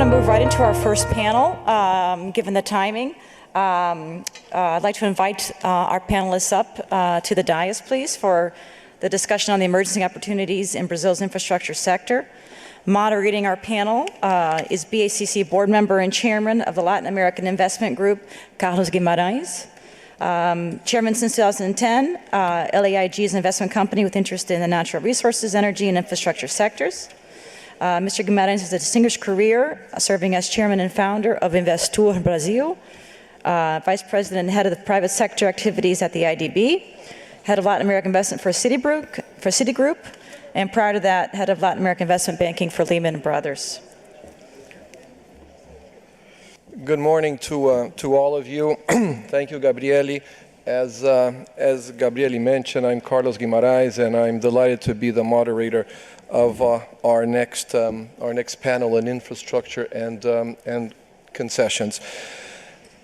to move right into our first panel, given the timing. I'd like to invite our panelists up to the dais, please, for the discussion on the emerging opportunities in Brazil's infrastructure sector. Moderating our panel is BACC board member and chairman of the Latin American Investment Group, Carlos Guimarães. Chairman since 2010, LAIG is an investment company with interest in the natural resources, energy, and infrastructure sectors. Mr. Guimarães has a distinguished career serving as chairman and founder of Investur Brasil, vice president and head of the private sector activities at the IDB, head of Latin American investment for Citigroup, and prior to that, head of Latin American investment banking for Lehman Brothers. Good morning to all of you. Thank you, Gabriele. As Gabriele mentioned, I'm Carlos Guimarães, and I'm delighted to be the moderator of our next panel on infrastructure and concessions.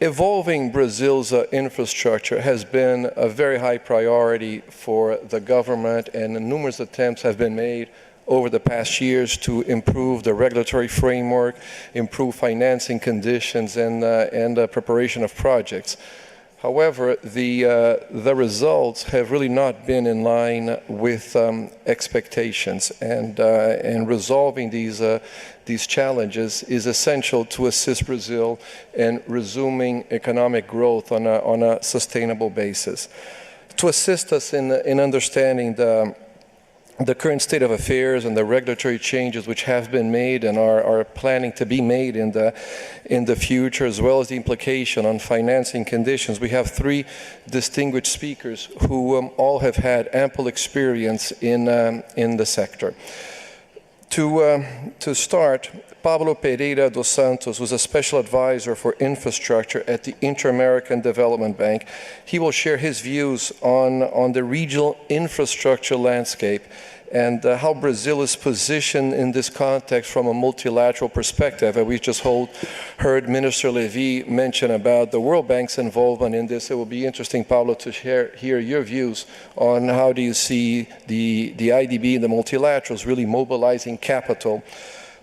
Evolving Brazil's infrastructure has been a very high priority for the government, and numerous attempts have been made over the past years to improve the regulatory framework, improve financing conditions, and preparation of projects. However, the results have really not been in line with expectations, and resolving these challenges is essential to assist Brazil in resuming economic growth on a sustainable basis. To assist us in understanding the current state of affairs and the regulatory changes which have been made and are planning to be made in the future, as well as the implication on financing conditions, we have three distinguished speakers who all have had ample experience in the sector. To start, Pablo Pereira dos Santos was a special advisor for infrastructure at the Inter-American Development Bank. He will share his views on the regional infrastructure landscape and how Brazil is positioned in this context from a multilateral perspective. And we just heard Minister Levy mention about the World Bank's involvement in this. It will be interesting, Pablo, to hear your views on how do you see the IDB and the multilaterals really mobilizing capital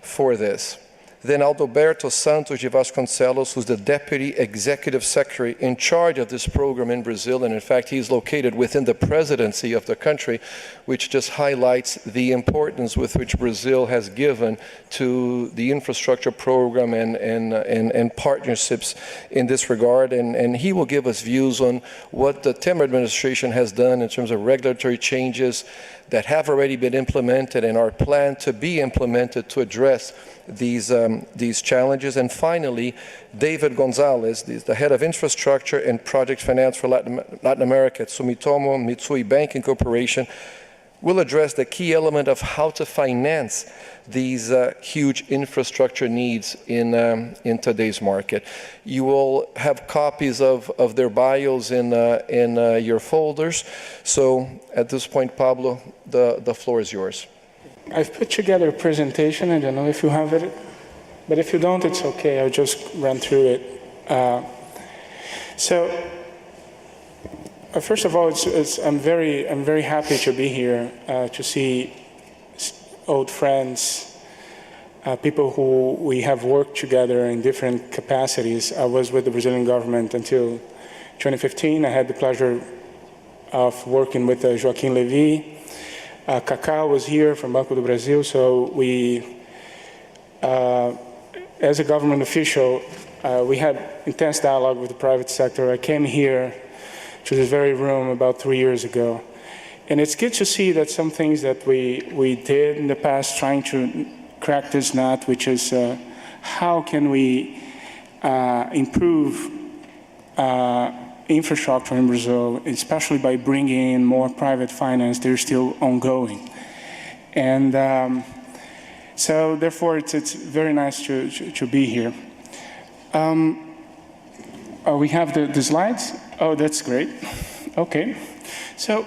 for this. Then Aldoberto Santos de Vasconcelos, who's the Deputy Executive Secretary in charge of this program in Brazil, and in fact he's located within the presidency of the country, which just highlights the importance with which Brazil has given to the infrastructure program and partnerships in this regard. And he will give us views on what the Temer administration has done in terms of regulatory changes that have already been implemented and are planned to be implemented to address these challenges. And finally, David Gonzalez, the head of infrastructure and project finance for Latin America at Sumitomo Mitsui Banking Corporation, will address the key element of how to finance these huge infrastructure needs in today's market. You will have copies of their bios in your folders. So at this point, Pablo, the floor is yours. I've put together a presentation. I don't know if you have it, but if you don't, it's okay. I'll just run through it. First of all, I'm very happy to be here to see old friends, people who we have worked together in different capacities. I was with the Brazilian government until 2015. I had the pleasure of working with Joaquim Levy. Cacá was here from Banco do Brasil, so we, as a government official, we had intense dialogue with the private sector. I came here to this very room about 3 years ago. And it's good to see that some things that we did in the past trying to crack this nut, which is how can we improve infrastructure in Brazil, especially by bringing in more private finance. They're still ongoing. And so therefore it's very nice to be here. We have the slides. Oh, that's great. Okay. So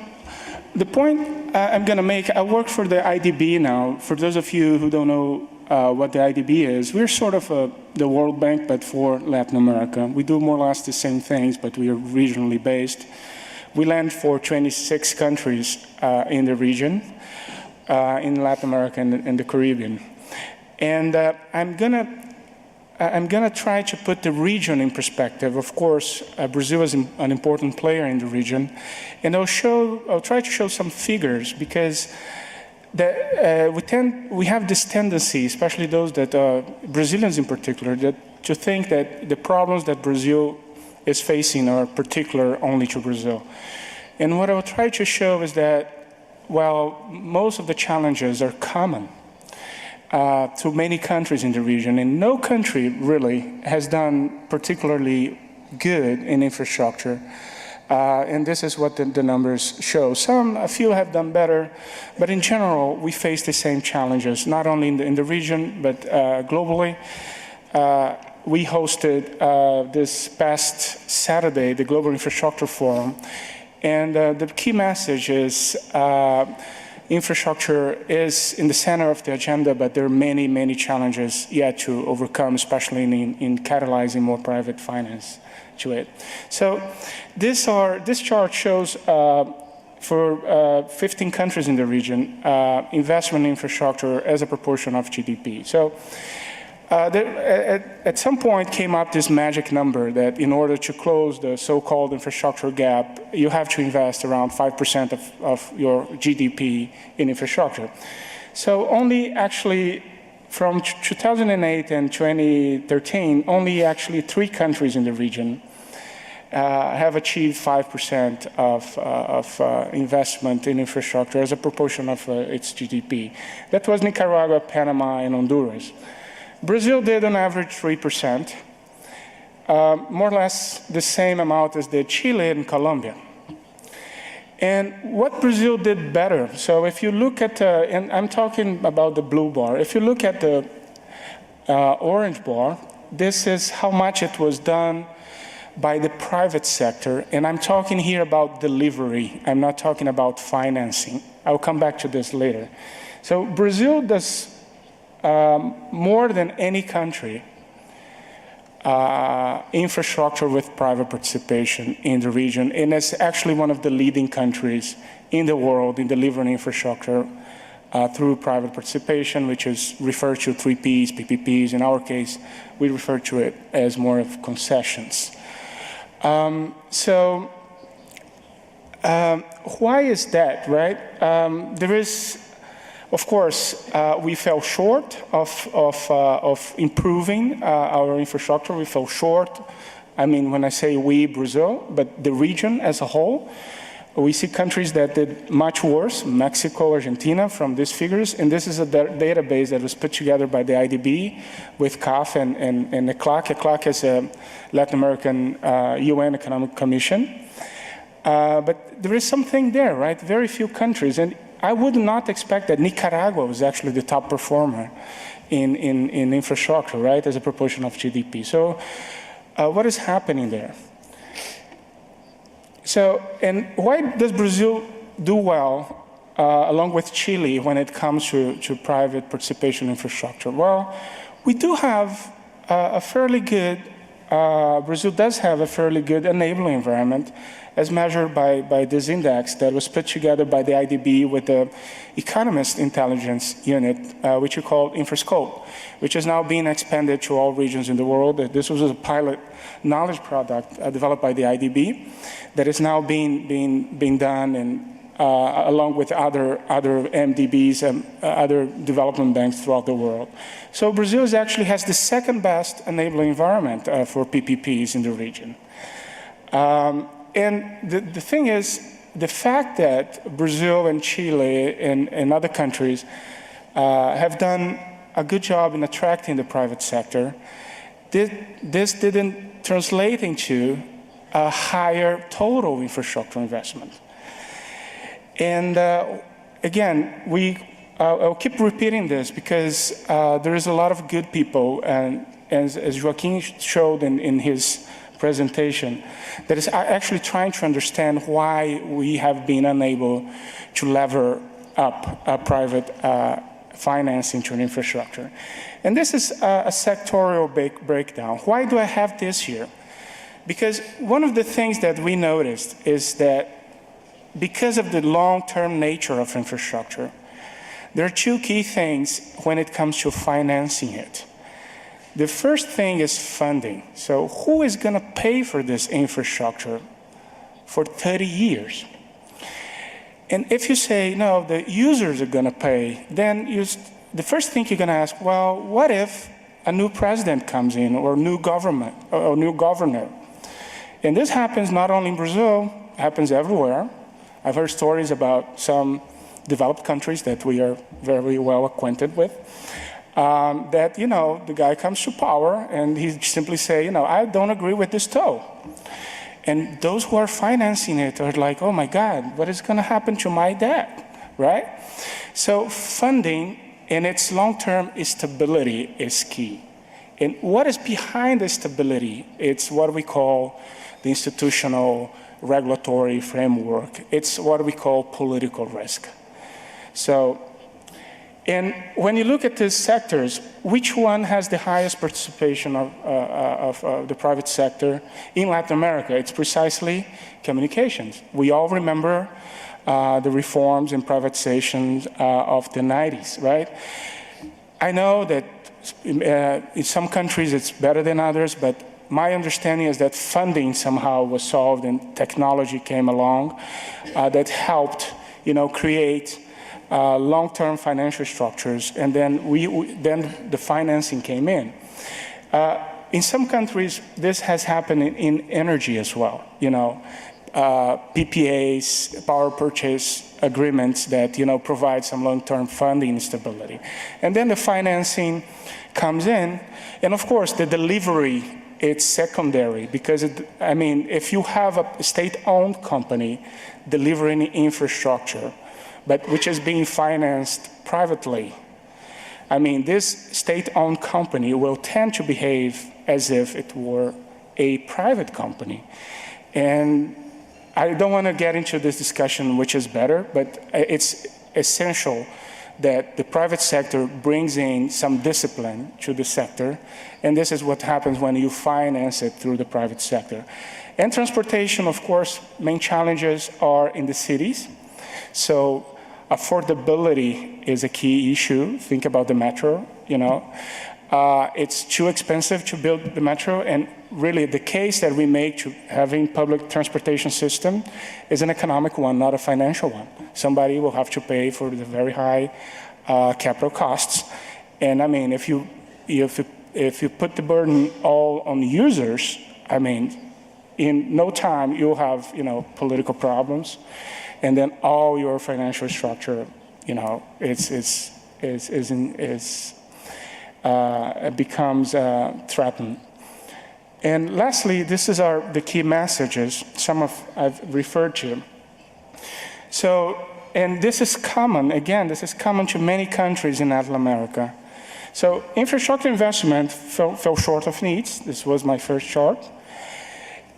the point I'm going to make, I work for the IDB now. For those of you who don't know what the IDB is, we're sort of the World Bank, but for Latin America. We do more or less the same things, but we are regionally based. We lend for 26 countries in the region, in Latin America and the Caribbean. And I'm going to I'm going to try to put the region in perspective. Of course, Brazil is an important player in the region, and I'll try to show some figures because we have this tendency, especially those that Brazilians in particular, to think that the problems that Brazil is facing are particular only to Brazil. And what I will try to show is that while most of the challenges are common to many countries in the region, and no country really has done particularly good in infrastructure. And this is what the numbers show. A few have done better, but in general, we face the same challenges, not only in the region, but globally. We hosted this past Saturday, the Global Infrastructure Forum, and the key message is infrastructure is in the center of the agenda, but there are many, many challenges yet to overcome, especially in catalyzing more private finance to it. So this chart shows for 15 countries in the region, investment in infrastructure as a proportion of GDP. So at some point came up this magic number that in order to close the so-called infrastructure gap, you have to invest around 5% of your GDP in infrastructure. So only actually from 2008 and 2013, only actually 3 countries in the region have achieved 5% of investment in infrastructure as a proportion of its GDP. That was Nicaragua, Panama, and Honduras. Brazil did on average 3%, more or less the same amount as did Chile and Colombia. And what Brazil did better, so if you look at, and I'm talking about the blue bar, if you look at the orange bar, this is how much it was done by the private sector, and I'm talking here about delivery. I'm not talking about financing. I'll come back to this later. So Brazil does more than any country infrastructure with private participation in the region, and it's actually one of the leading countries in the world in delivering infrastructure through private participation, which is referred to 3Ps, PPPs. In our case, we refer to it as more of concessions. Why is that, right? There is, of course, we fell short of improving our infrastructure. We fell short, I mean, when I say we, Brazil, but the region as a whole. We see countries that did much worse, Mexico, Argentina, from these figures. And this is a database that was put together by the IDB with CAF and ECLAC. ECLAC is a Latin American UN Economic Commission. But there is something there, right? Very few countries. And I would not expect that Nicaragua was actually the top performer in infrastructure, right, as a proportion of GDP. So what is happening there? So, and why does Brazil do well, along with Chile, when it comes to private participation infrastructure? Well, we do have a fairly good, Brazil does have a fairly good enabling environment as measured by this index that was put together by the IDB with the Economist Intelligence Unit, which we call Infrascope, which is now being expanded to all regions in the world. This was a pilot knowledge product developed by the IDB that is now being done and along with other MDBs and other development banks throughout the world. So Brazil actually has the second best enabling environment for PPPs in the region. And the thing is, the fact that Brazil and Chile and other countries have done a good job in attracting the private sector, this didn't translate into a higher total infrastructure investment. And again, I'll keep repeating this because there is a lot of good people, and as Joaquin showed in his presentation, that is actually trying to understand why we have been unable to lever up private financing to an infrastructure. And this is a sectorial breakdown. Why do I have this here? Because one of the things that we noticed is that because of the long-term nature of infrastructure, there are 2 key things when it comes to financing it. The first thing is funding. So who is going to pay for this infrastructure for 30 years? And if you say, no, the users are going to pay, then the first thing you're going to ask, well, what if a new president comes in, or new government, or new governor? And this happens not only in Brazil, it happens everywhere. I've heard stories about some developed countries that we are very well acquainted with, that, the guy comes to power and he simply say, I don't agree with this toll. And those who are financing it are like, oh my God, what is going to happen to my debt, right? So funding in its long-term stability is key. And what is behind the stability? It's what we call the institutional regulatory framework. It's what we call political risk. So, and when you look at these sectors, which one has the highest participation of the private sector in Latin America? It's precisely communications. We all remember the reforms and privatizations of the 90s, right? I know that in some countries it's better than others, but my understanding is that funding somehow was solved and technology came along that helped, create long-term financial structures, and then then the financing came in. In some countries, this has happened in energy as well. PPAs, power purchase agreements that provide some long-term funding stability, and then the financing comes in, and of course the delivery, it's secondary, because if you have a state-owned company delivering infrastructure, but which is being financed privately, this state-owned company will tend to behave as if it were a private company. And I don't want to get into this discussion which is better, but it's essential that the private sector brings in some discipline to the sector, and this is what happens when you finance it through the private sector. And transportation, of course, main challenges are in the cities. So affordability is a key issue. Think about the metro, It's too expensive to build the metro, and really the case that we make to having public transportation system is an economic one, not a financial one. Somebody will have to pay for the very high capital costs. And if you put the burden all on users, in no time you'll have political problems, and then all your financial structure, becomes threatened. And lastly, this is the key messages, I've referred to. So, and this is common, again, this is common to many countries in Latin America. So infrastructure investment fell short of needs. This was my first chart.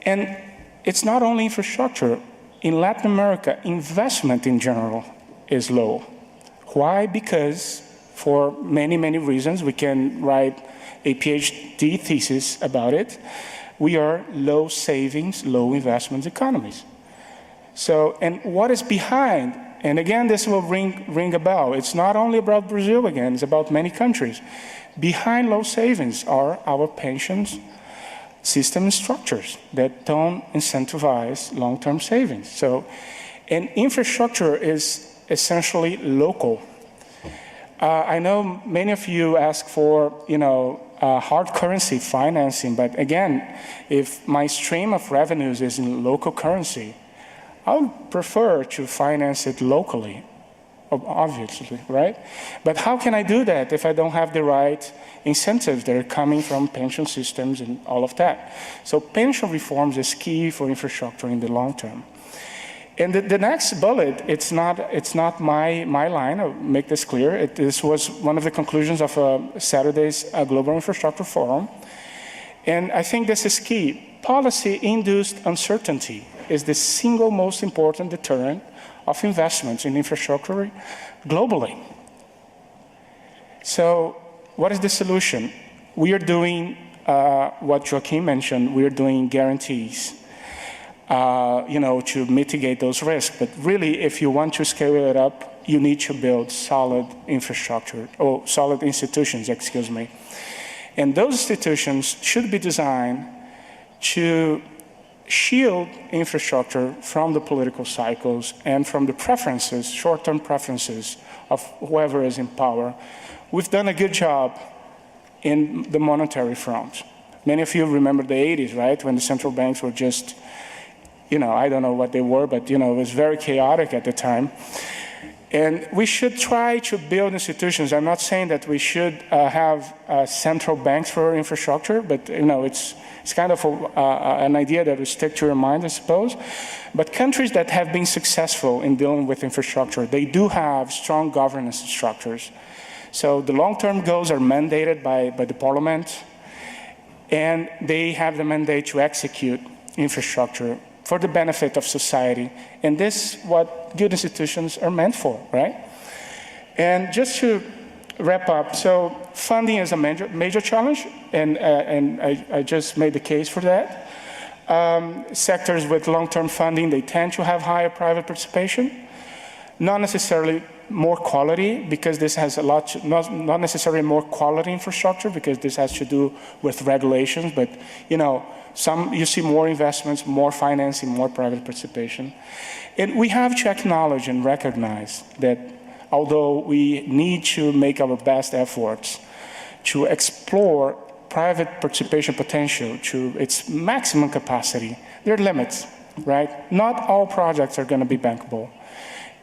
And it's not only infrastructure. In Latin America, investment in general is low. Why? Because for many, many reasons, we can write a PhD thesis about it. We are low savings, low investment economies. So, and what is behind? And again, this will ring a bell. It's not only about Brazil again, it's about many countries. Behind low savings are our pensions system structures that don't incentivize long-term savings. So, and infrastructure is essentially local. I know many of you ask for, hard currency financing, but again, if my stream of revenues is in local currency, I would prefer to finance it locally, obviously, right? But how can I do that if I don't have the right incentives that are coming from pension systems and all of that? So pension reforms is key for infrastructure in the long term. And the next bullet, it's not my line. I'll make this clear. This was one of the conclusions of Saturday's Global Infrastructure Forum. And I think this is key. Policy-induced uncertainty is the single most important deterrent of investments in infrastructure globally. So what is the solution? We are doing what Joaquin mentioned. We are doing guarantees. To mitigate those risks. But really, if you want to scale it up, you need to build solid infrastructure, or solid institutions, excuse me. And those institutions should be designed to shield infrastructure from the political cycles and from the preferences, short-term preferences of whoever is in power. We've done a good job in the monetary front. Many of you remember the 80s, right? When the central banks were just, I don't know what they were, but, it was very chaotic at the time. And we should try to build institutions. I'm not saying that we should have central banks for infrastructure, but, it's kind of an idea that will stick to your mind, I suppose. But countries that have been successful in dealing with infrastructure, they do have strong governance structures. So the long-term goals are mandated by the parliament, and they have the mandate to execute infrastructure for the benefit of society. And this is what good institutions are meant for, right? And just to wrap up, so funding is a major challenge, and I just made the case for that. Sectors with long-term funding, they tend to have higher private participation, not necessarily more quality, because this has a lot, not necessarily more quality infrastructure, because this has to do with regulations, but you see more investments, more financing, more private participation. And we have to acknowledge and recognize that although we need to make our best efforts to explore private participation potential to its maximum capacity, there are limits, right? Not all projects are going to be bankable.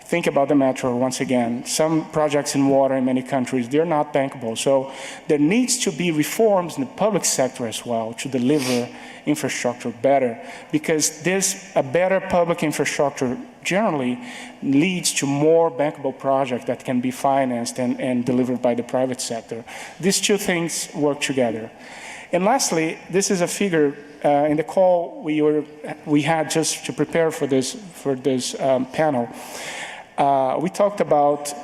Think about the metro once again. Some projects in water in many countries, they're not bankable. So there needs to be reforms in the public sector as well to deliver infrastructure better, because a better public infrastructure generally leads to more bankable projects that can be financed and delivered by the private sector. These two things work together. And lastly, this is a figure in the call we had just to prepare for this panel. We talked about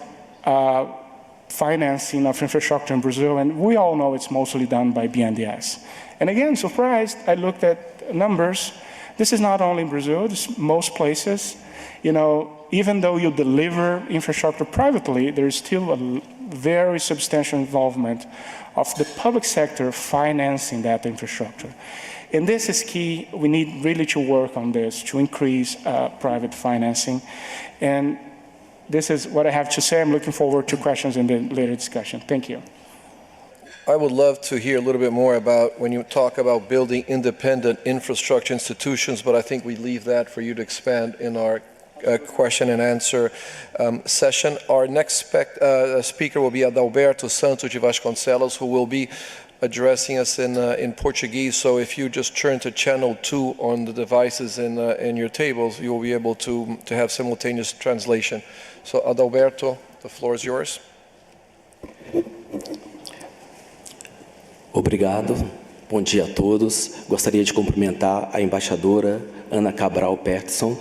financing of infrastructure in Brazil, and we all know it's mostly done by BNDES. And again, surprised, I looked at numbers. This is not only in Brazil, it's most places. Even though you deliver infrastructure privately, there is still a very substantial involvement of the public sector financing that infrastructure. And this is key. We need really to work on this to increase private financing. And this is what I have to say. I'm looking forward to questions in the later discussion. Thank you. I would love to hear a little bit more about when you talk about building independent infrastructure institutions, but I think we leave that for you to expand in our question and answer session. Our next speaker will be Adalberto Santos de Vasconcelos, who will be addressing us in Portuguese. So if you just turn to channel 2 on the devices in your tables, you will be able to have simultaneous translation. So Adalberto, the floor is yours. Obrigado, bom dia a todos. Gostaria de cumprimentar a embaixadora Ana Cabral Peterson,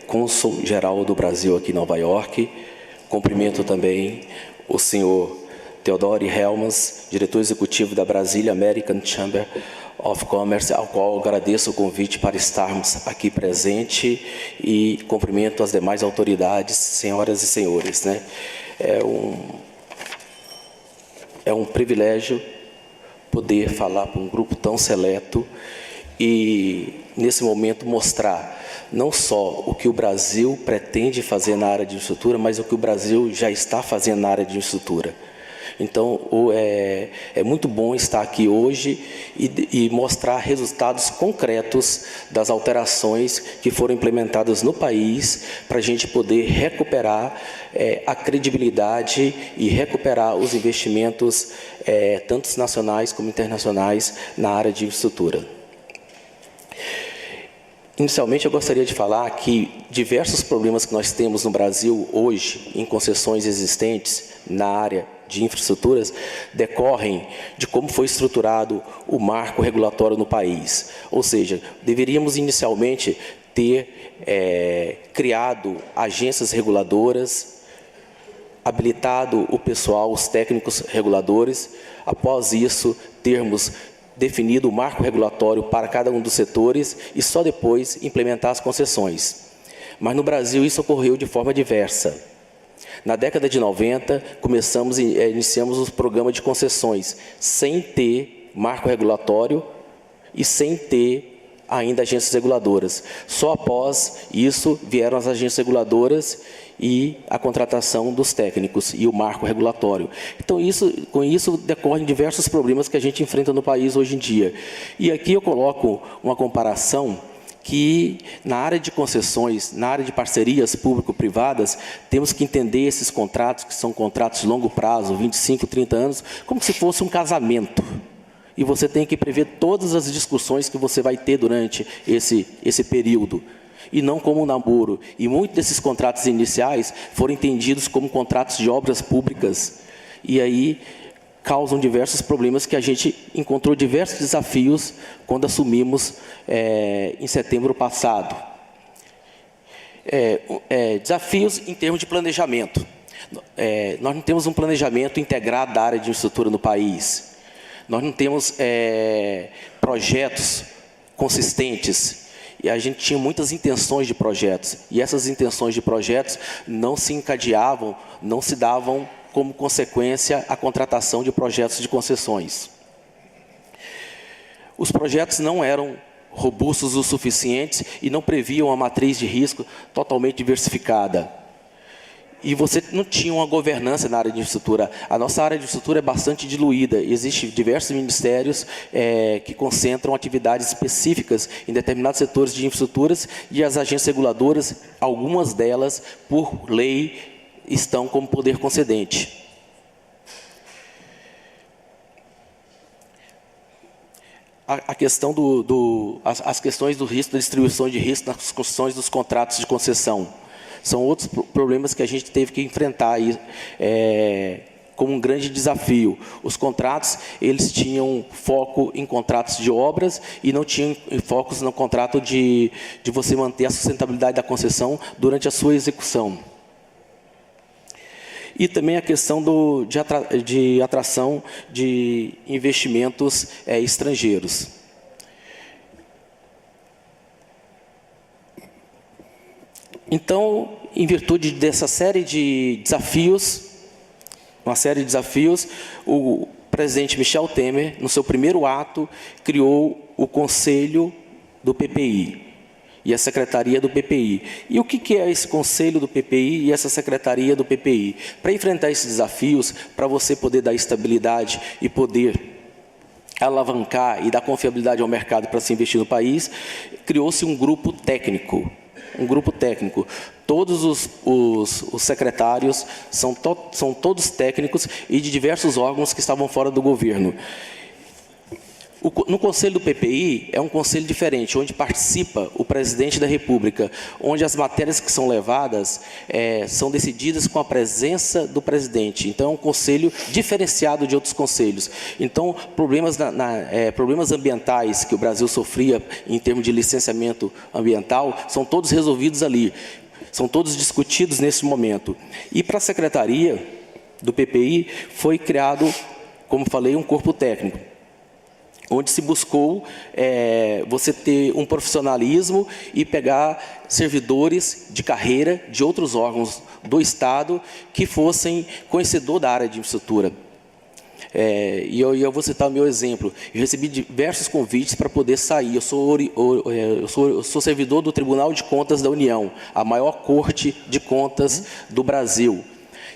cônsul-geral do Brasil aqui em Nova York. Cumprimento também o senhor Theodore Helmans, diretor executivo da Brazilian American Chamber of Commerce, ao qual agradeço o convite para estarmos aqui presente, e cumprimento as demais autoridades, senhoras e senhores. É um privilégio poder falar para um grupo tão seleto e, nesse momento, mostrar não só o que o Brasil pretende fazer na área de infraestrutura, mas o que o Brasil já está fazendo na área de infraestrutura. Então, é muito bom estar aqui hoje e mostrar resultados concretos das alterações que foram implementadas no país para a gente poder recuperar a credibilidade e recuperar os investimentos, tanto nacionais como internacionais, na área de infraestrutura. Inicialmente, eu gostaria de falar que diversos problemas que nós temos no Brasil hoje, em concessões existentes na área de infraestruturas, decorrem de como foi estruturado o marco regulatório no país. Ou seja, deveríamos inicialmente ter criado agências reguladoras, habilitado o pessoal, os técnicos reguladores, após isso termos definido o marco regulatório para cada um dos setores e só depois implementar as concessões. Mas no Brasil isso ocorreu de forma diversa. Na década de 90, iniciamos o programa de concessões, sem ter marco regulatório e sem ter ainda agências reguladoras. Só após isso vieram as agências reguladoras e a contratação dos técnicos e o marco regulatório. Então, com isso decorrem diversos problemas que a gente enfrenta no país hoje em dia. E aqui eu coloco uma comparação que, na área de concessões, na área de parcerias público-privadas, temos que entender esses contratos, que são contratos de longo prazo, 25, 30 anos, como se fosse um casamento. E você tem que prever todas as discussões que você vai ter durante esse período, e não como um namoro. E muitos desses contratos iniciais foram entendidos como contratos de obras públicas, e aí causam diversos problemas que a gente encontrou diversos desafios quando assumimos em setembro passado. Desafios em termos de planejamento. Nós não temos um planejamento integrado da área de infraestrutura no país. Nós não temos projetos consistentes, e a gente tinha muitas intenções de projetos, e essas intenções de projetos não se encadeavam, não se davam como consequência a contratação de projetos de concessões. Os projetos não eram robustos o suficiente e não previam a matriz de risco totalmente diversificada. E você não tinha uma governança na área de infraestrutura. A nossa área de infraestrutura é bastante diluída. Existem diversos ministérios que concentram atividades específicas em determinados setores de infraestruturas, e as agências reguladoras, algumas delas, por lei, estão como poder concedente. A questão as questões do risco, da distribuição de risco nas construções dos contratos de concessão. São outros problemas que a gente teve que enfrentar aí, como um grande desafio. Os contratos, eles tinham foco em contratos de obras e não tinham focos no contrato de você manter a sustentabilidade da concessão durante a sua execução. E também a questão de atração de investimentos estrangeiros. Então, em virtude dessa série de desafios, o presidente Michel Temer, no seu primeiro ato, criou o Conselho do PPI e a Secretaria do PPI. E o que é esse Conselho do PPI e essa Secretaria do PPI? Para enfrentar esses desafios, para você poder dar estabilidade e poder alavancar e dar confiabilidade ao mercado para se investir no país, criou-se um grupo técnico. Todos os secretários são todos técnicos e de diversos órgãos que estavam fora do governo. No Conselho do PPI é um conselho diferente, onde participa o presidente da República, onde as matérias que são levadas são decididas com a presença do presidente. Então, é um conselho diferenciado de outros conselhos. Então, problemas ambientais que o Brasil sofria em termos de licenciamento ambiental, são todos resolvidos ali, são todos discutidos nesse momento. E para a Secretaria do PPI foi criado, como falei, um corpo técnico, onde se buscou você ter um profissionalismo e pegar servidores de carreira de outros órgãos do Estado que fossem conhecedores da área de infraestrutura. E eu vou citar o meu exemplo. Eu recebi diversos convites para poder sair. Eu sou servidor do Tribunal de Contas da União, a maior corte de contas do Brasil.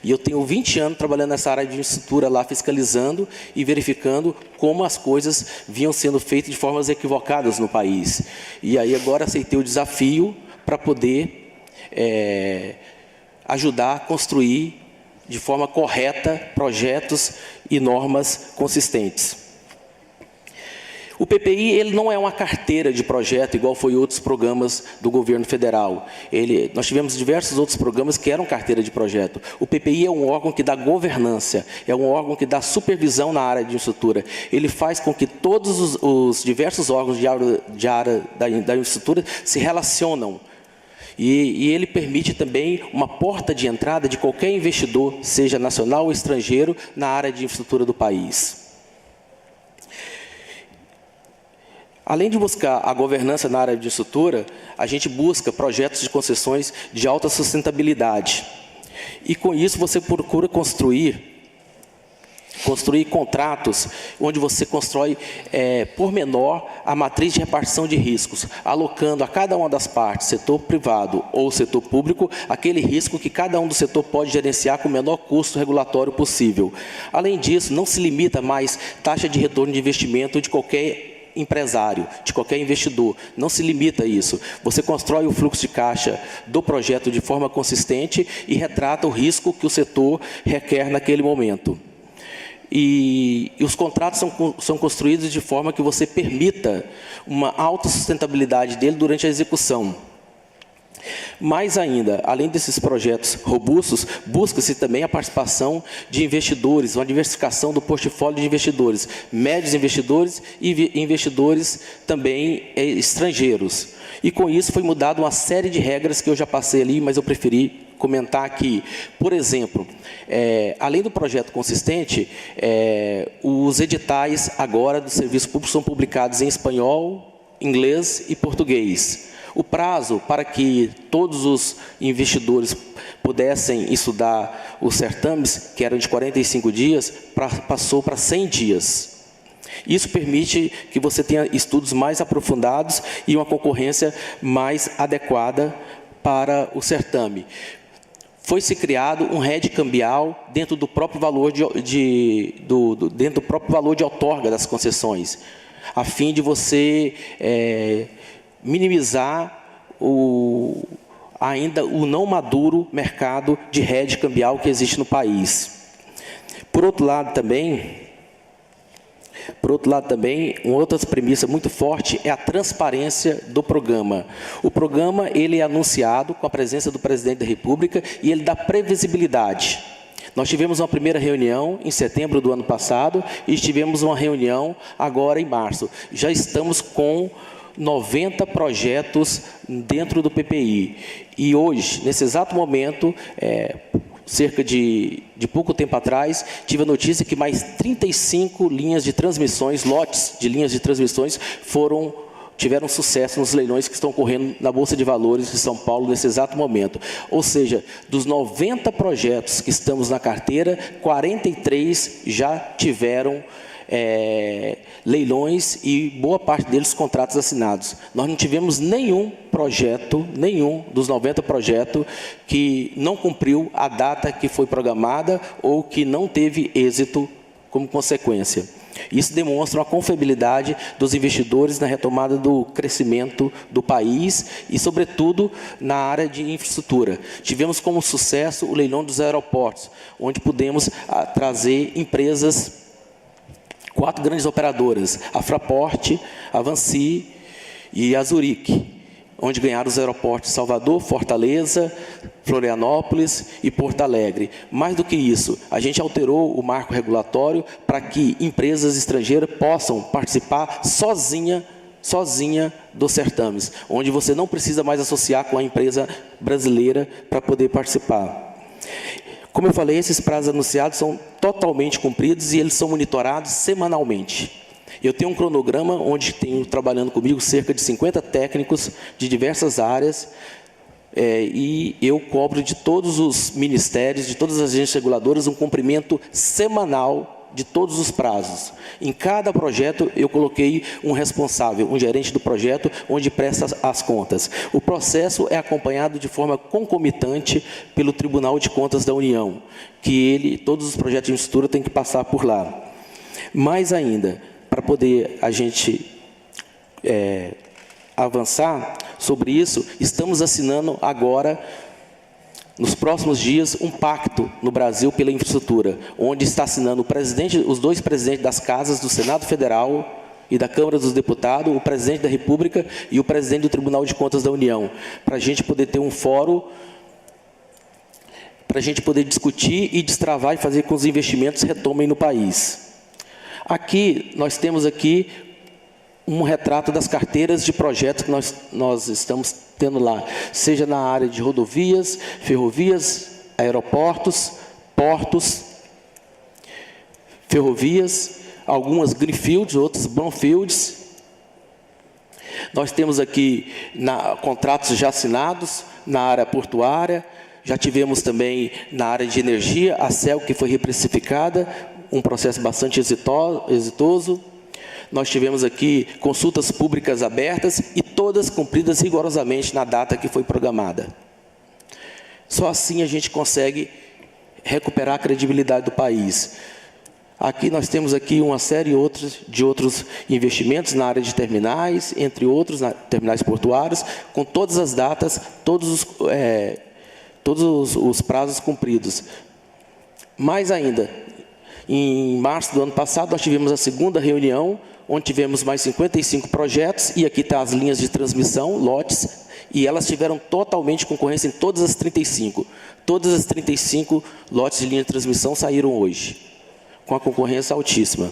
E eu tenho 20 anos trabalhando nessa área de infraestrutura lá, fiscalizando e verificando como as coisas vinham sendo feitas de formas equivocadas no país. E aí agora aceitei o desafio para poder ajudar a construir de forma correta projetos e normas consistentes. O PPI ele não é uma carteira de projeto, igual foi outros programas do governo federal. Nós tivemos diversos outros programas que eram carteira de projeto. O PPI é um órgão que dá governança, é um órgão que dá supervisão na área de infraestrutura. Ele faz com que todos os diversos órgãos de área da infraestrutura se relacionam. E ele permite também uma porta de entrada de qualquer investidor, seja nacional ou estrangeiro, na área de infraestrutura do país. Além de buscar a governança na área de infraestrutura, a gente busca projetos de concessões de alta sustentabilidade. E com isso você procura construir construir contratos onde você constrói por menor a matriz de repartição de riscos, alocando a cada uma das partes, setor privado ou setor público, aquele risco que cada um do setor pode gerenciar com o menor custo regulatório possível. Além disso, não se limita mais taxa de retorno de investimento de qualquer empresário, de qualquer investidor. Não se limita a isso. Você constrói o fluxo de caixa do projeto de forma consistente e retrata o risco que o setor requer naquele momento. E os contratos são construídos de forma que você permita uma alta sustentabilidade dele durante a execução. Mais ainda, além desses projetos robustos, busca-se também a participação de investidores, uma diversificação do portfólio de investidores, médios investidores e investidores também estrangeiros. E com isso foi mudada uma série de regras que eu já passei ali, mas eu preferi comentar aqui. Por exemplo, além do projeto consistente, os editais agora do serviço público são publicados em espanhol, inglês e português. O prazo para que todos os investidores pudessem estudar os certames, que eram de 45 dias, passou para 100 dias. Isso permite que você tenha estudos mais aprofundados e uma concorrência mais adequada para o certame. Foi-se criado um hedge cambial dentro do próprio valor dentro do próprio valor de outorga das concessões, a fim de você minimizar ainda o não maduro mercado de hedge cambial que existe no país. Por outro lado também, uma outra premissa muito forte é a transparência do programa. O programa ele é anunciado com a presença do Presidente da República e ele dá previsibilidade. Nós tivemos uma primeira reunião em setembro do ano passado e tivemos uma reunião agora em março. Já estamos com 90 projetos dentro do PPI. E hoje, nesse exato momento, cerca de pouco tempo atrás, tive a notícia que mais 35 linhas de transmissões, lotes de linhas de transmissões, tiveram sucesso nos leilões que estão ocorrendo na Bolsa de Valores de São Paulo nesse exato momento. Ou seja, dos 90 projetos que estamos na carteira, 43 já tiveram leilões e boa parte deles contratos assinados. Nós não tivemos nenhum dos 90 projetos que não cumpriu a data que foi programada ou que não teve êxito como consequência. Isso demonstra uma confiabilidade dos investidores na retomada do crescimento do país e, sobretudo, na área de infraestrutura. Tivemos como sucesso o leilão dos aeroportos, onde pudemos trazer empresas, 4 grandes operadoras, a Fraport, a Vansi e a Zurique, onde ganharam os aeroportos de Salvador, Fortaleza, Florianópolis e Porto Alegre. Mais do que isso, a gente alterou o marco regulatório para que empresas estrangeiras possam participar sozinha dos certames, onde você não precisa mais associar com a empresa brasileira para poder participar. Como eu falei, esses prazos anunciados são totalmente cumpridos e eles são monitorados semanalmente. Eu tenho um cronograma onde tenho trabalhando comigo cerca de 50 técnicos de diversas áreas e eu cobro de todos os ministérios, de todas as agências reguladoras, um cumprimento semanal de todos os prazos. Em cada projeto eu coloquei um responsável, um gerente do projeto, onde presta as contas. O processo é acompanhado de forma concomitante pelo Tribunal de Contas da União, que todos os projetos de infraestrutura têm que passar por lá. Mais ainda, para poder a gente avançar sobre isso, estamos assinando agora, nos próximos dias, um pacto no Brasil pela infraestrutura, onde está assinando os 2 presidentes das casas do Senado Federal e da Câmara dos Deputados, o presidente da República e o presidente do Tribunal de Contas da União, para a gente poder ter um fórum, para a gente poder discutir e destravar e fazer com que os investimentos retomem no país. Aqui, nós temos aqui um retrato das carteiras de projetos que nós estamos tendo lá, seja na área de rodovias, ferrovias, aeroportos, portos, ferrovias, algumas greenfields, outras brownfields. Nós temos aqui contratos já assinados na área portuária, já tivemos também na área de energia, a CEL que foi reprecificada, um processo bastante exitoso. Nós tivemos aqui consultas públicas abertas e todas cumpridas rigorosamente na data que foi programada. Só assim a gente consegue recuperar a credibilidade do país. Aqui nós temos aqui uma série de outros investimentos na área de terminais, entre outros, terminais portuários, com todas as datas, todos os prazos cumpridos. Mais ainda, em março do ano passado, nós tivemos a segunda reunião, onde tivemos mais 55 projetos, e aqui estão as linhas de transmissão, lotes, e elas tiveram totalmente concorrência em todas as 35. Todas as 35 lotes de linha de transmissão saíram hoje, com a concorrência altíssima.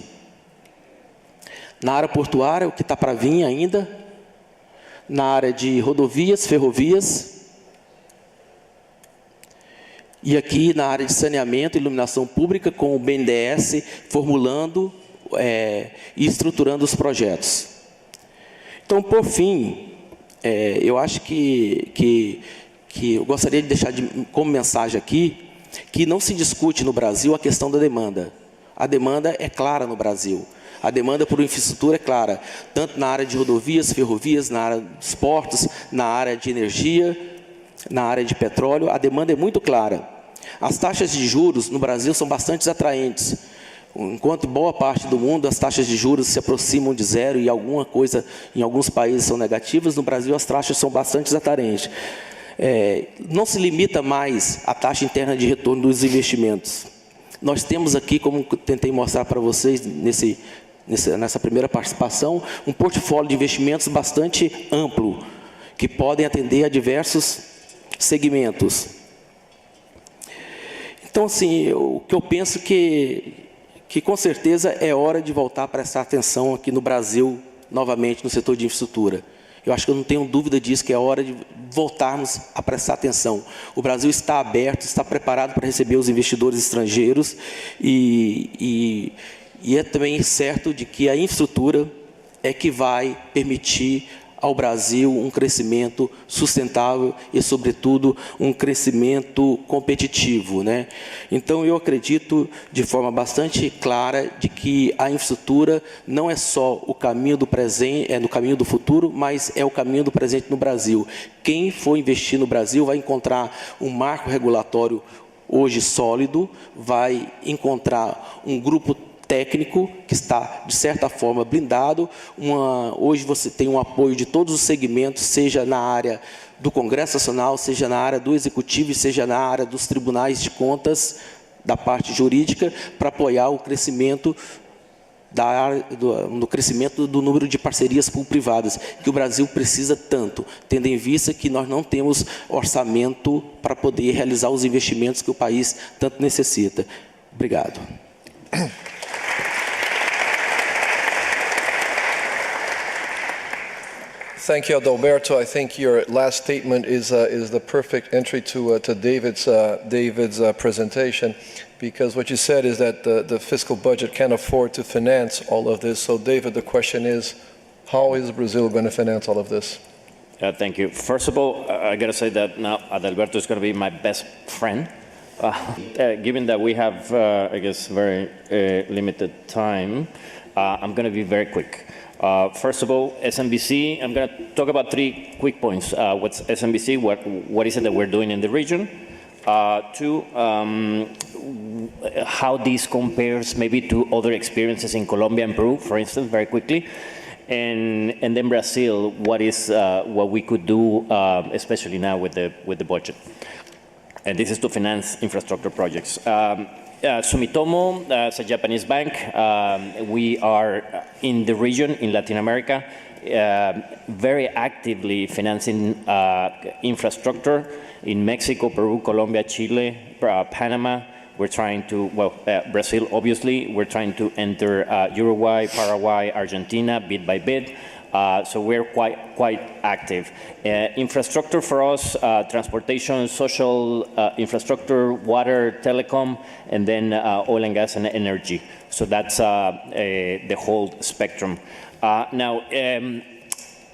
Na área portuária, o que está para vir ainda, na área de rodovias, ferrovias, e aqui na área de saneamento e iluminação pública, com o BNDES formulando e estruturando os projetos. Então, por fim, eu acho que eu gostaria de deixar como mensagem aqui, que não se discute no Brasil a questão da demanda. A demanda é clara no Brasil. A demanda por infraestrutura é clara, tanto na área de rodovias, ferrovias, na área dos portos, na área de energia, na área de petróleo, a demanda é muito clara. As taxas de juros no Brasil são bastante atraentes. Enquanto boa parte do mundo as taxas de juros se aproximam de zero e alguma coisa em alguns países são negativas, no Brasil as taxas são bastante atraentes. Não se limita mais à taxa interna de retorno dos investimentos. Nós temos aqui, como tentei mostrar para vocês nessa primeira participação, um portfólio de investimentos bastante amplo, que podem atender a diversos segmentos. Então, assim, o que eu penso que com certeza é hora de voltar a prestar atenção aqui no Brasil, novamente, no setor de infraestrutura. Eu acho que eu não tenho dúvida disso, que é hora de voltarmos a prestar atenção. O Brasil está aberto, está preparado para receber os investidores estrangeiros e é também certo de que a infraestrutura é que vai permitir ao Brasil um crescimento sustentável e, sobretudo, um crescimento competitivo, né? Então, eu acredito de forma bastante clara de que a infraestrutura não é só o caminho do presente, no caminho do futuro, mas é o caminho do presente no Brasil. Quem for investir no Brasil vai encontrar um marco regulatório hoje sólido, vai encontrar um grupo técnico que está, de certa forma, blindado. Hoje você tem um apoio de todos os segmentos, seja na área do Congresso Nacional, seja na área do Executivo, seja na área dos tribunais de contas, da parte jurídica, para apoiar o crescimento no crescimento do número de parcerias público-privadas, que o Brasil precisa tanto, tendo em vista que nós não temos orçamento para poder realizar os investimentos que o país tanto necessita. Obrigado. Thank you, Adalberto. I think your last statement is the perfect entry to David's presentation, because what you said is that the fiscal budget can't afford to finance all of this. So, David, the question is, how is Brazil going to finance all of this? Thank you. First of all, I got to say that now Adalberto is going to be my best friend. Given that we have, I guess, very limited time, I'm going to be very quick. First of all, SMBC, I'm going to talk about 3 quick points. What's SMBC? What is it that we're doing in the region? 2, how this compares maybe to other experiences in Colombia and Peru, for instance, very quickly. And then Brazil, what we could do, especially now with the budget. And this is to finance infrastructure projects. Sumitomo, it's a Japanese bank. We are in the region, in Latin America, very actively financing infrastructure in Mexico, Peru, Colombia, Chile, Panama. We're trying to, Brazil, obviously. We're trying to enter Uruguay, Paraguay, Argentina, bit by bit. So we're quite active. Infrastructure for us, transportation, social infrastructure, water, telecom, and then oil and gas and energy. So that's the whole spectrum. Now,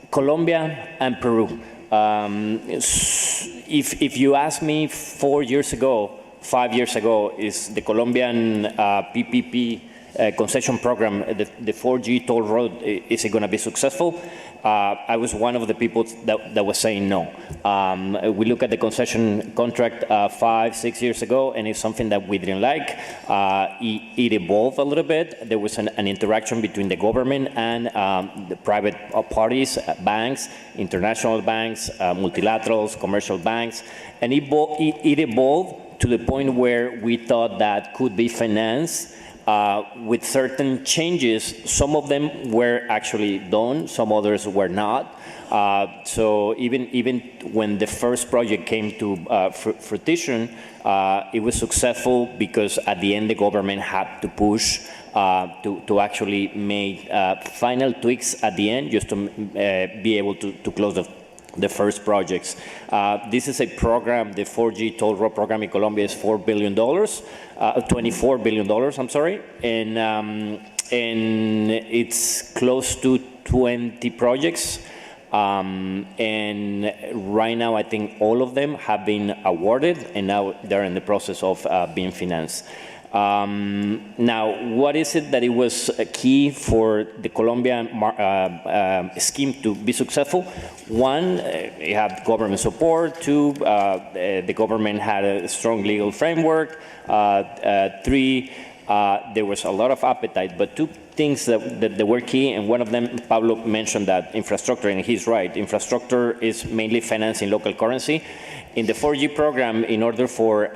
Colombia and Peru. If you asked me 4 years ago, 5 years ago is the Colombian PPP concession program, the 4G toll road. Is it going to be successful? I was one of the people that was saying no. We look at the concession contract 5-6 years ago, and it's something that we didn't like. It evolved a little bit. There was an interaction between the government and the private parties, banks, international banks, multilaterals, commercial banks, and it evolved to the point where we thought that could be financed with certain changes. Some of them were actually done, some others were not. So even when the first project came to fruition, it was successful because at the end the government had to push to actually make final tweaks at the end just to be able to close the first projects. This is a program, the 4G toll road program in Colombia is $4 billion, $24 billion, I'm sorry, and it's close to 20 projects. And right now, I think all of them have been awarded, and now they're in the process of being financed. Now, what is it that it was key for the Colombian scheme to be successful? One, it had government support. Two, the government had a strong legal framework. Three, there was a lot of appetite, but two things that were key, and one of them, Pablo mentioned that infrastructure, and he's right. Infrastructure is mainly financed in local currency. In the 4G program, in order for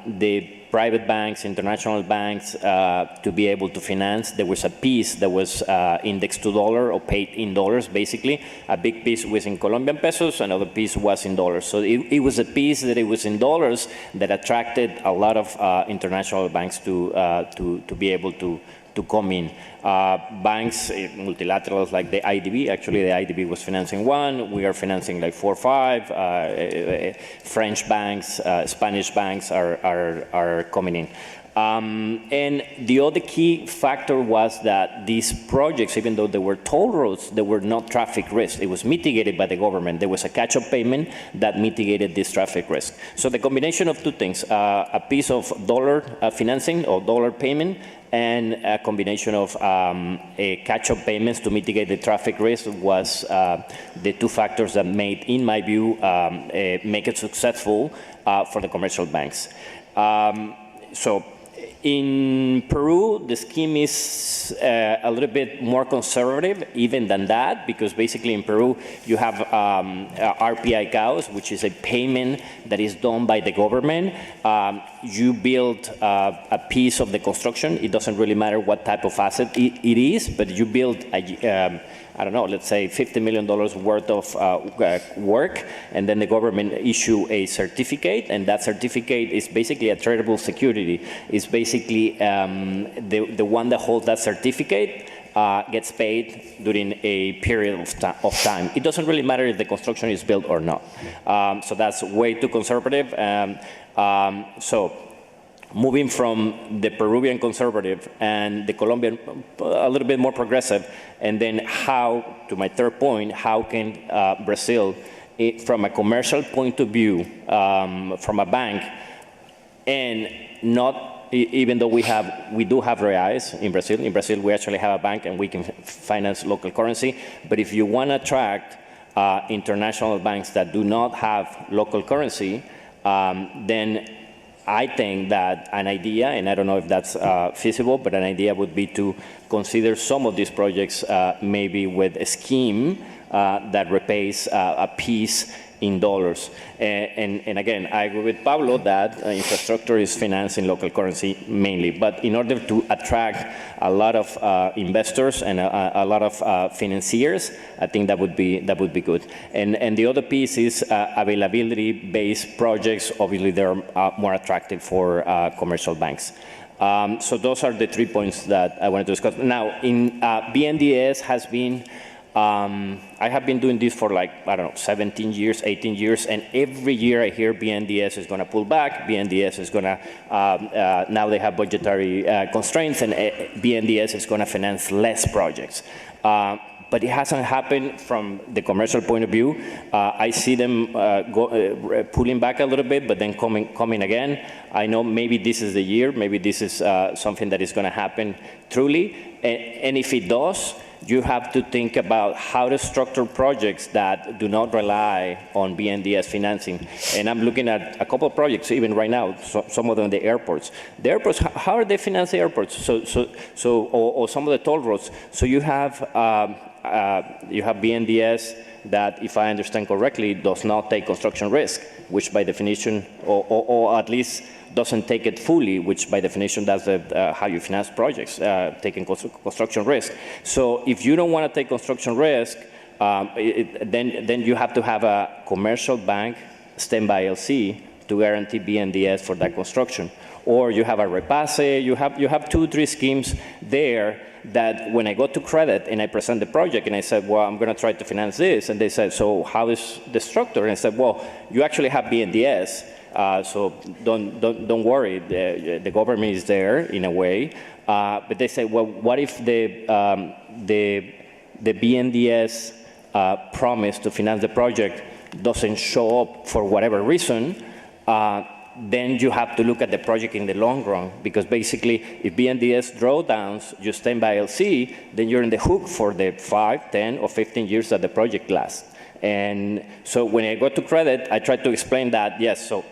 the private banks, international banks to be able to finance, there was a piece that was indexed to dollar or paid in dollars, basically. A big piece was in Colombian pesos, another piece was in dollars. So it was a piece that it was in dollars that attracted a lot of international banks to be able to come in. Banks, multilaterals like the IDB, actually the IDB was financing one, we are financing like 4 or 5, French banks, Spanish banks are coming in. And the other key factor was that these projects, even though they were toll roads, they were not traffic risk. It was mitigated by the government. There was a catch-up payment that mitigated this traffic risk. So the combination of two things, a piece of dollar financing or dollar payment, and a combination of catch-up payments to mitigate the traffic risk was the two factors that made, in my view, make it successful for the commercial banks. So in Peru, the scheme is a little bit more conservative even than that, because basically in Peru you have RPI CAUS, which is a payment that is done by the government. You build a piece of the construction. It doesn't really matter what type of asset it is, but you build I don't know, let's say $50 million worth of work, and then the government issue a certificate, and that certificate is basically a tradable security. It's basically the one that holds that certificate gets paid during a period of time. It doesn't really matter if the construction is built or not. So that's way too conservative. So moving from the Peruvian conservative and the Colombian a little bit more progressive, and then how, to my third point, how can Brazil, from a commercial point of view, from a bank, and not, even though we do have reais in Brazil we actually have a bank and we can finance local currency, but if you want to attract international banks that do not have local currency, then I think that an idea, and I don't know if that's feasible, but an idea would be to consider some of these projects maybe with a scheme that repays a piece in dollars. And again, I agree with Pablo that infrastructure is financed in local currency mainly, but in order to attract a lot of investors and a lot of financiers, I think that would be good. And the other piece is availability-based projects. Obviously, they're more attractive for commercial banks. So those are the 3 points that I wanted to discuss. Now, in BNDES has been I have been doing this for like, I don't know, 17 years, 18 years, and every year I hear BNDES is going to pull back, BNDES is going to, now they have budgetary constraints, and BNDES is going to finance less projects. but it hasn't happened from the commercial point of view. I see them pulling back a little bit, but then coming again. I know maybe this is the year, maybe this is something that is going to happen truly, and if it does, you have to think about how to structure projects that do not rely on BNDES financing. And I'm looking at a couple of projects, even right now, some of them the airports. The airports, how are they finance the airports? Or some of the toll roads. So you have BNDES that, if I understand correctly, does not take construction risk, which by definition, or at least doesn't take it fully, which by definition that's how you finance projects, taking construction risk. So if you don't want to take construction risk, then you have to have a commercial bank, standby LC, to guarantee BNDES for that construction. Or you have a Repase, you have 2-3 schemes there that when I go to credit and I present the project and I said, well, I'm going to try to finance this, and they said, so how is the structure? And I said, well, you actually have BNDES. So don't worry, the government is there in a way. But they say, well, what if the BNDES promise to finance the project doesn't show up for whatever reason? Then you have to look at the project in the long run, because basically, if BNDES drawdowns you stand by LC, then you're in the hook for the 5, 10, or 15 years that the project lasts. And so when I go to credit, I try to explain that, yes, so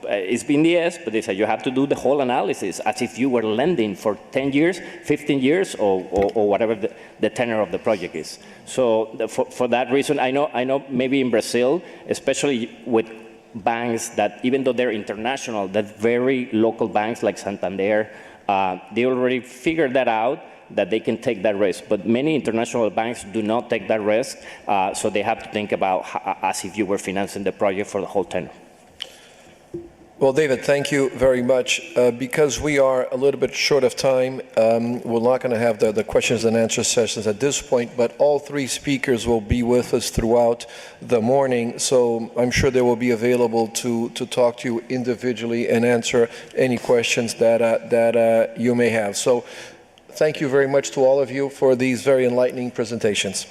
it's BNDES, but they say you have to do the whole analysis as if you were lending for 10 years, 15 years, or whatever the tenor of the project is. So for that reason, I know maybe in Brazil, especially with banks that, even though they're international, that very local banks like Santander, they already figured that out, that they can take that risk. But many international banks do not take that risk, so they have to think about as if you were financing the project for the whole tenor. Well, David, thank you very much. Because we are a little bit short of time, we're not going to have the questions and answer sessions at this point, but all 3 speakers will be with us throughout the morning, so I'm sure they will be available to talk to you individually and answer any questions that you may have. So thank you very much to all of you for these very enlightening presentations.